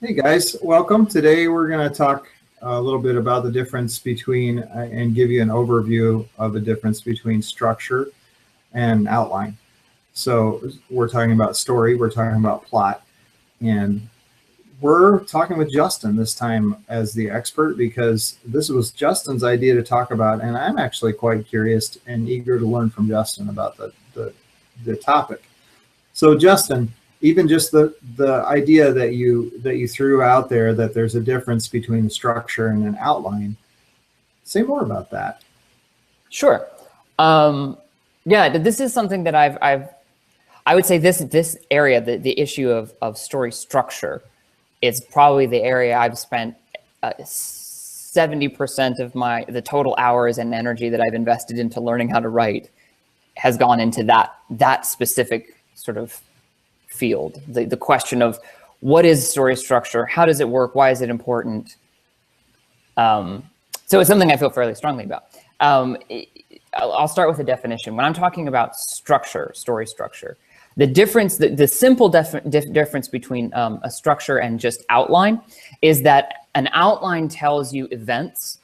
Hey guys, welcome. Today we're going to talk a little bit about the difference between and give you an overview of the difference between structure and outline. So we're talking about story, we're talking about plot, and we're talking with Justin this time as the expert because this was Justin's idea to talk about, and I'm actually quite curious and eager to learn from Justin about the topic. So Justin, even just the idea that you threw out there that there's a difference between structure and an outline. Say more about that. Sure. Yeah, this is something that I would say this area, the issue of story structure, is probably the area I've spent 70% of the total hours and energy that I've invested into learning how to write has gone into that specific sort of field. The question of what is story structure, how does it work, why is it important? So it's something I feel fairly strongly about. I'll start with a definition. When I'm talking about structure, story structure, the difference, the simple difference between a structure and just outline is that an outline tells you events.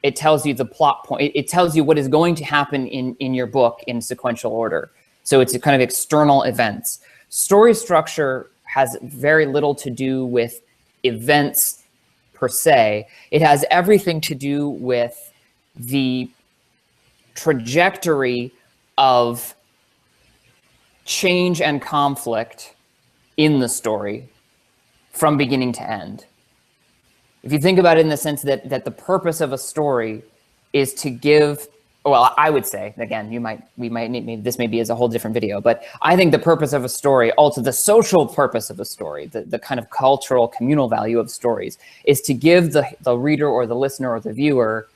It tells you the plot point. It tells you what is going to happen in your book in sequential order. So it's a kind of external events. Story structure has very little to do with events per se. It has everything to do with the trajectory of change and conflict in the story from beginning to end. If you think about it in the sense that the purpose of a story is to give, well, I would say, again, we might need, this may be as a whole different video, but I think the purpose of a story, also the social purpose of a story, the kind of cultural communal value of stories, is to give the reader or the listener or the viewer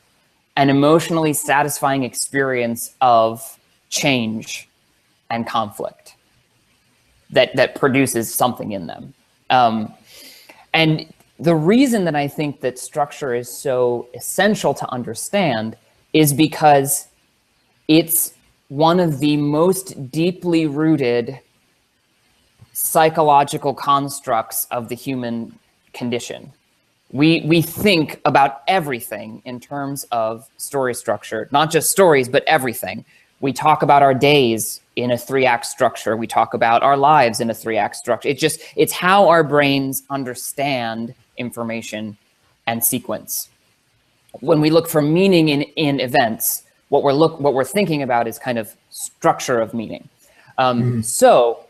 an emotionally satisfying experience of change and conflict that produces something in them. And the reason that I think that structure is so essential to understand is because it's one of the most deeply rooted psychological constructs of the human condition. We think about everything in terms of story structure, not just stories, but everything. We talk about our days in a 3-act structure. We talk about our lives in a 3-act structure. It's how our brains understand information and sequence. When we look for meaning in events, what we're thinking about is kind of structure of meaning. So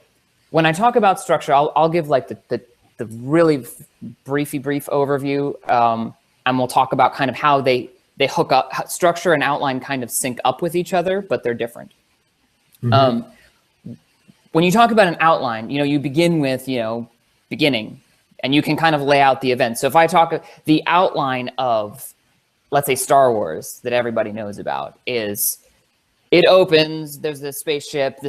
when I talk about structure, I'll give like the really brief overview, and we'll talk about kind of how they hook up. How structure and outline kind of sync up with each other, but they're different. When you talk about an outline, you begin with beginning, and you can kind of lay out the event. So if I talk the outline of, let's say, Star Wars that everybody knows about, is it opens, there's the spaceship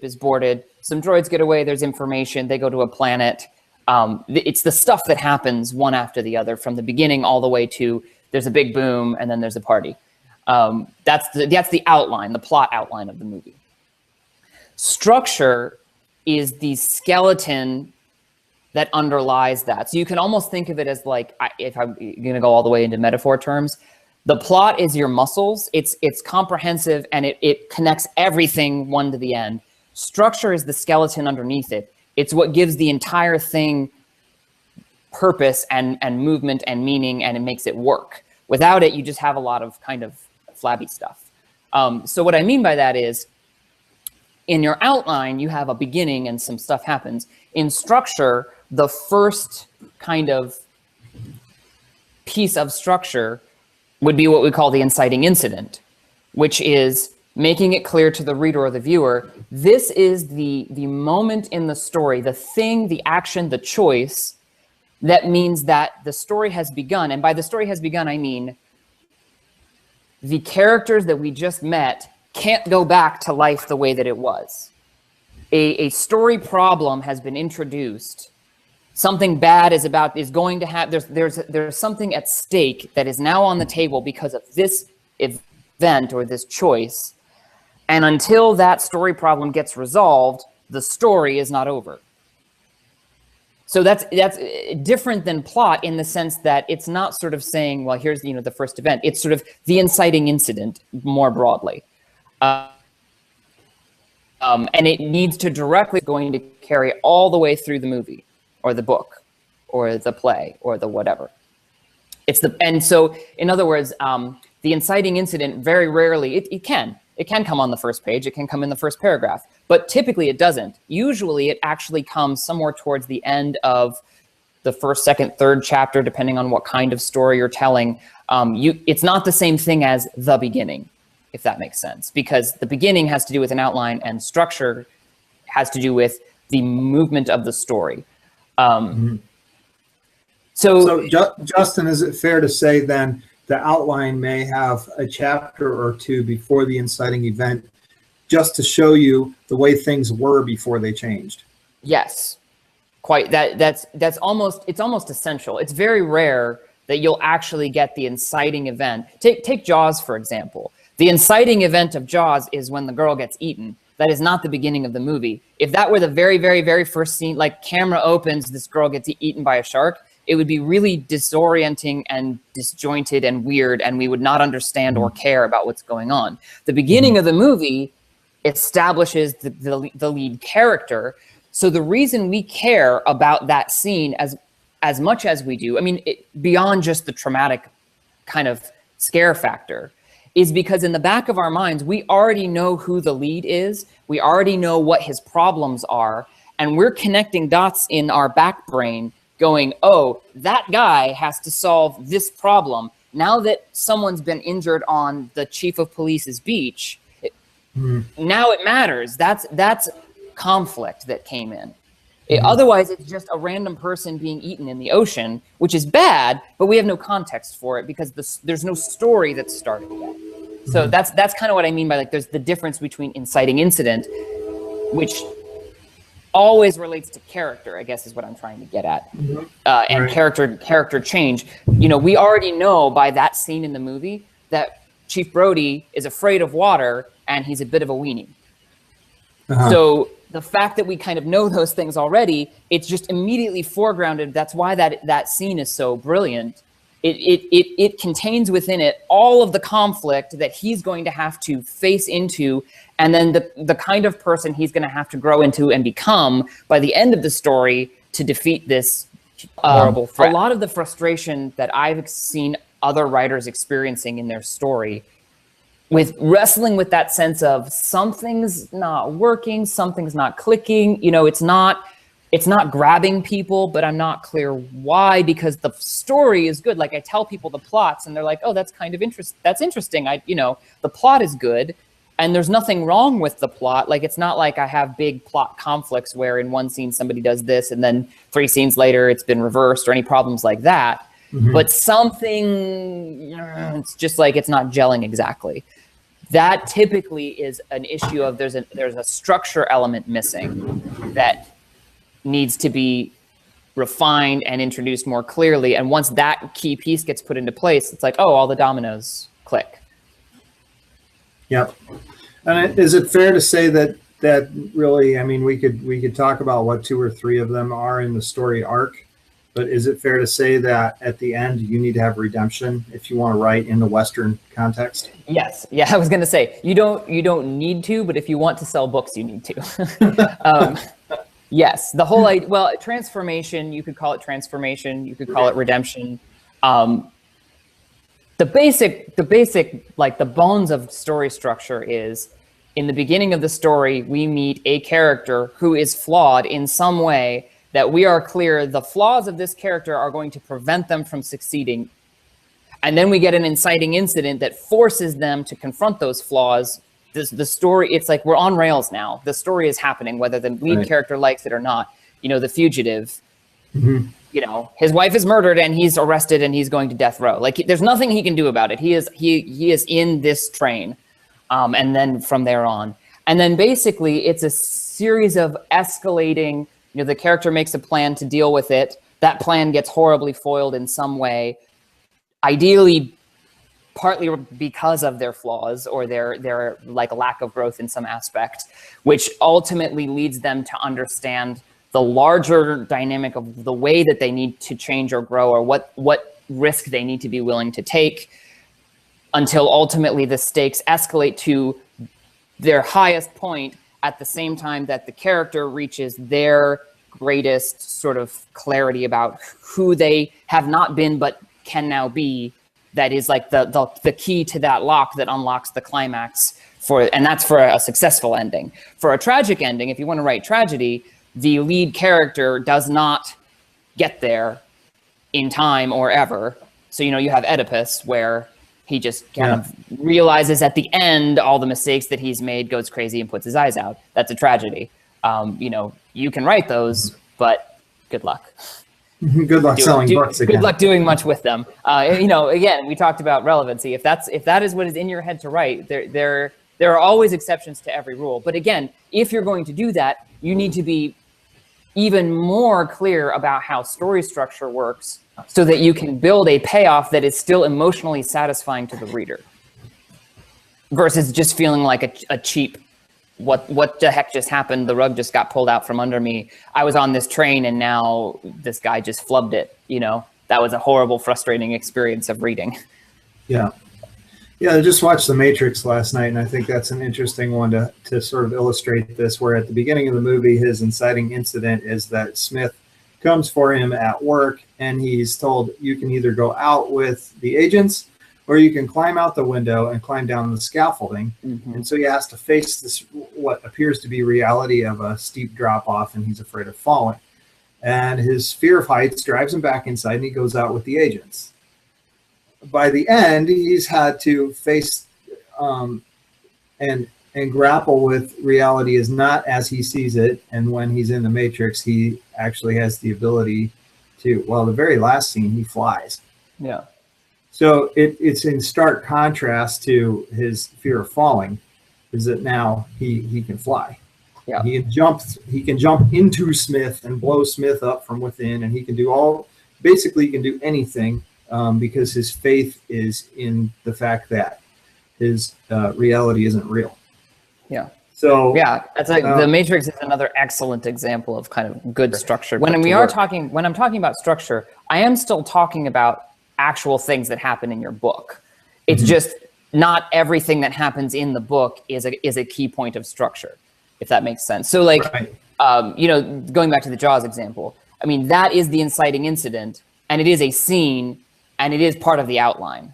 is boarded, some droids get away, there's information, they go to a planet. It's the stuff that happens one after the other from the beginning all the way to there's a big boom and then there's a party. That's the outline, the plot outline of the movie. Structure is the skeleton that underlies that. So you can almost think of it as like, if I'm gonna go all the way into metaphor terms, the plot is your muscles. It's comprehensive and it connects everything one to the end. Structure is the skeleton underneath it. It's what gives the entire thing purpose and movement and meaning, and it makes it work. Without it, you just have a lot of kind of flabby stuff. So what I mean by that is, in your outline, you have a beginning and some stuff happens. In structure, the first kind of piece of structure would be what we call the inciting incident, which is making it clear to the reader or the viewer, this is the moment in the story, the thing, the action, the choice that means that the story has begun. And by the story has begun, I mean the characters that we just met can't go back to life the way that it was. A story problem has been introduced. Something bad is going to happen. There's something at stake that is now on the table because of this event or this choice. And until that story problem gets resolved, the story is not over. So that's different than plot in the sense that it's not sort of saying, well, here's the first event. It's sort of the inciting incident more broadly, and it needs to directly going to carry all the way through the movie, or the book, or the play, or the whatever. And so in other words, the inciting incident very rarely it can come on the first page. It can come in the first paragraph. But typically it doesn't. Usually it actually comes somewhere towards the end of the first, second, third chapter, depending on what kind of story you're telling. It's not the same thing as the beginning, if that makes sense, because the beginning has to do with an outline and structure has to do with the movement of the story. So Justin, is it fair to say then the outline may have a chapter or two before the inciting event, just to show you the way things were before they changed? Yes, quite. It's almost essential. It's very rare that you'll actually get the inciting event. Take Jaws, for example. The inciting event of Jaws is when the girl gets eaten. That is not the beginning of the movie. If that were the very, very, very first scene, like camera opens, this girl gets eaten by a shark, it would be really disorienting and disjointed and weird, and we would not understand or care about what's going on. The beginning of the movie establishes the lead character. So the reason we care about that scene as much as we do, I mean, beyond just the traumatic kind of scare factor, is because in the back of our minds, we already know who the lead is. We already know what his problems are. And we're connecting dots in our back brain going, oh, that guy has to solve this problem. Now that someone's been injured on the chief of police's beach, now it matters. That's conflict that came in. Otherwise, it's just a random person being eaten in the ocean, which is bad, but we have no context for it because there's no story that's started yet. So that's kind of what I mean by, like, there's the difference between inciting incident, which always relates to character, I guess is what I'm trying to get at, and character change. We already know by that scene in the movie that Chief Brody is afraid of water and he's a bit of a weenie. So the fact that we kind of know those things already, it's just immediately foregrounded. That's why that scene is so brilliant. It contains within it all of the conflict that he's going to have to face into, and then the kind of person he's going to have to grow into and become by the end of the story to defeat this horrible threat. A lot of the frustration that I've seen other writers experiencing in their story with wrestling with that sense of something's not working, something's not clicking, it's not grabbing people, but I'm not clear why, because the story is good. Like, I tell people the plots and they're like, oh, that's kind of interesting. The plot is good and there's nothing wrong with the plot. Like, it's not like I have big plot conflicts where in one scene somebody does this and then 3 scenes later it's been reversed or any problems like that. But something, it's just like it's not gelling exactly. That typically is an issue of there's a structure element missing that needs to be refined and introduced more clearly. And once that key piece gets put into place, it's like, oh, all the dominoes click. Yep. And is it fair to say that really, I mean, we could talk about what 2 or 3 of them are in the story arc, but is it fair to say that at the end you need to have redemption if you want to write in the Western context? Yes. Yeah, I was going to say you don't need to, but if you want to sell books, you need to. Yes, the whole idea. Well, transformation. You could call it transformation. You could call it redemption. The basic, like the bones of story structure is, in the beginning of the story, we meet a character who is flawed in some way. That we are clear the flaws of this character are going to prevent them from succeeding. And then we get an inciting incident that forces them to confront those flaws. The story, it's like we're on rails now. The story is happening, whether the lead character likes it or not. The fugitive, his wife is murdered and he's arrested and he's going to death row. Like, there's nothing he can do about it. He is in this train. And then from there on. And then basically it's a series of escalating. The character makes a plan to deal with it. That plan gets horribly foiled in some way, ideally partly because of their flaws or their like lack of growth in some aspect, which ultimately leads them to understand the larger dynamic of the way that they need to change or grow, or what risk they need to be willing to take, until ultimately the stakes escalate to their highest point at the same time that the character reaches their greatest sort of clarity about who they have not been but can now be. That is like the key to that lock that unlocks the climax and that's for a successful ending. For a tragic ending, if you want to write tragedy, the lead character does not get there in time or ever. So, you have Oedipus, where he just kind of realizes at the end all the mistakes that he's made, goes crazy, and puts his eyes out. That's a tragedy. You can write those, but good luck. Good luck selling books again. Good luck doing much with them. Again, we talked about relevancy. If that is what is in your head to write, there are always exceptions to every rule. But again, if you're going to do that, you need to be even more clear about how story structure works, so that you can build a payoff that is still emotionally satisfying to the reader, versus just feeling like a cheap, what the heck just happened? The rug just got pulled out from under me. I was on this train and now this guy just flubbed it. That was a horrible, frustrating experience of reading. Yeah. Yeah, I just watched The Matrix last night, and I think that's an interesting one to sort of illustrate this, where at the beginning of the movie, his inciting incident is that Smith comes for him at work, and he's told, you can either go out with the agents, or you can climb out the window and climb down the scaffolding. Mm-hmm. And so he has to face this, what appears to be reality of a steep drop off, and he's afraid of falling. And his fear of heights drives him back inside, and he goes out with the agents. By the end, he's had to face and grapple with reality is not as he sees it. And when he's in the Matrix, he actually has the ability to, the very last scene, he flies. Yeah. So it's in stark contrast to his fear of falling, is that now he can fly. Yeah. He can jump into Smith and blow Smith up from within, and he can do basically he can do anything. Because his faith is in the fact that his reality isn't real. Yeah. So that's The Matrix is another excellent example of kind of good structure. When I'm talking about structure, I am still talking about actual things that happen in your book. It's mm-hmm. just not everything that happens in the book is a key point of structure, if that makes sense. So going back to the Jaws example, I mean, that is the inciting incident, and it is a scene, and it is part of the outline.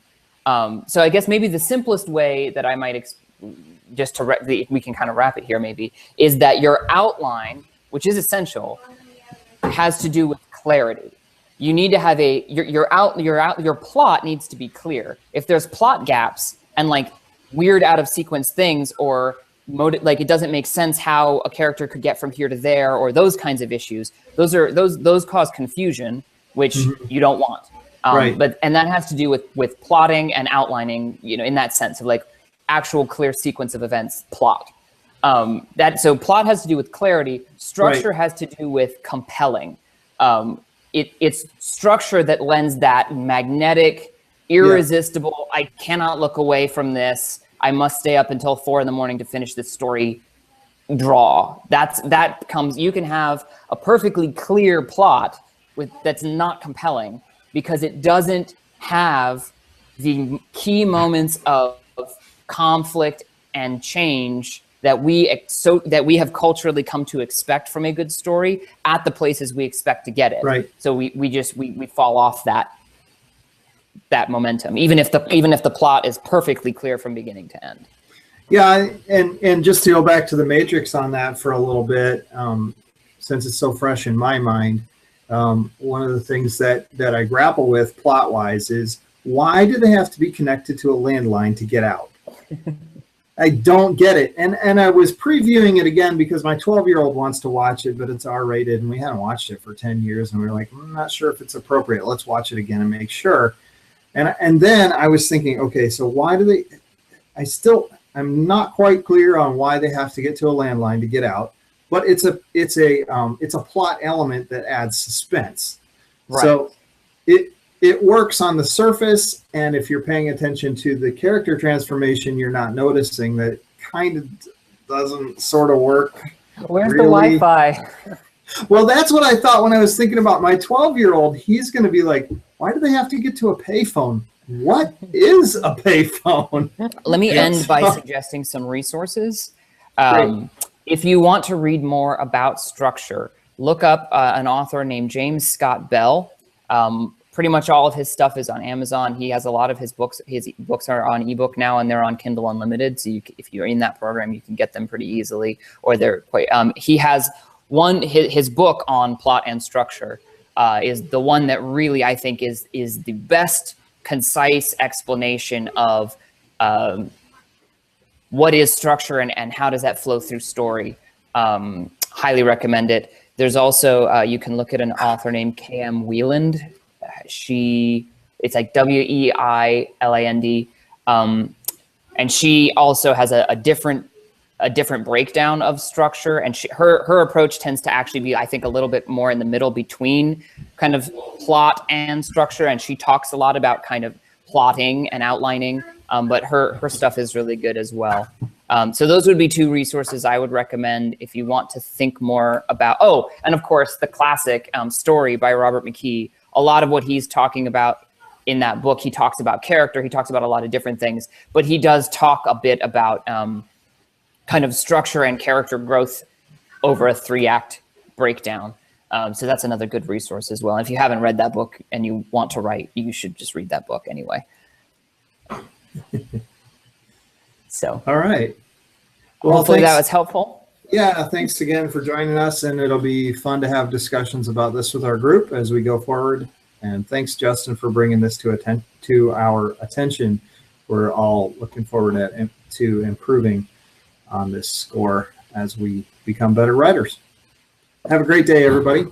So I guess maybe the simplest way that I might, we can kind of wrap it here maybe, is that your outline, which is essential, has to do with clarity. You need to have your plot needs to be clear. If there's plot gaps and like weird out of sequence things, or it doesn't make sense how a character could get from here to there, or those kinds of issues, those cause confusion, which mm-hmm. you don't want. Right. And that has to do with plotting and outlining, in that sense of like actual clear sequence of events, plot. So plot has to do with clarity. Structure right. has to do with compelling. It's structure that lends that magnetic, irresistible, I cannot look away from this, I must stay up until 4 a.m. to finish this story draw. You can have a perfectly clear plot that's not compelling, because it doesn't have the key moments of conflict and change that we have culturally come to expect from a good story at the places we expect to get it. Right. So we fall off that momentum, even if the plot is perfectly clear from beginning to end. Yeah, and just to go back to the Matrix on that for a little bit, since it's so fresh in my mind. One of the things that I grapple with plot-wise is, why do they have to be connected to a landline to get out? I don't get it. And I was previewing it again because my 12-year-old wants to watch it, but it's R-rated, and we hadn't watched it for 10 years, and we were like, I'm not sure if it's appropriate. Let's watch it again and make sure. And then I was thinking, okay, so why do they? I'm not quite clear on why they have to get to a landline to get out. But it's a plot element that adds suspense. Right. So it works on the surface, and if you're paying attention to the character transformation, you're not noticing that it kind of doesn't sort of work. Where's really. The Wi-Fi? Well, that's what I thought when I was thinking about my 12-year-old. He's going to be like, why do they have to get to a payphone? What is a payphone? Let me end by So- suggesting some resources. Great. If you want to read more about structure, look up an author named James Scott Bell. Pretty much all of his stuff is on Amazon. He has a lot of his books. His books are on ebook now, and they're on Kindle Unlimited. So if you're in that program, you can get them pretty easily. Or they're quite. He has his book on plot and structure is the one that really I think is the best concise explanation of what is structure and how does that flow through story. Highly recommend it. There's also you can look at an author named K.M. Wieland. It's like Weiland, and she also has a different breakdown of structure, and her approach tends to actually be, I think, a little bit more in the middle between kind of plot and structure, and she talks a lot about kind of plotting and outlining, but her stuff is really good as well. So those would be two resources I would recommend if you want to think more about, and of course the classic Story by Robert McKee. A lot of what he's talking about in that book, he talks about character, he talks about a lot of different things, but he does talk a bit about kind of structure and character growth over a 3-act breakdown. So that's another good resource as well. And if you haven't read that book and you want to write, you should just read that book anyway. So, All right. Well, hopefully thanks. that was helpful. Yeah, thanks again for joining us, and it'll be fun to have discussions about this with our group as we go forward. And thanks, Justin, for bringing this to our attention. We're all looking forward to improving on this score as we become better writers. Have a great day, everybody.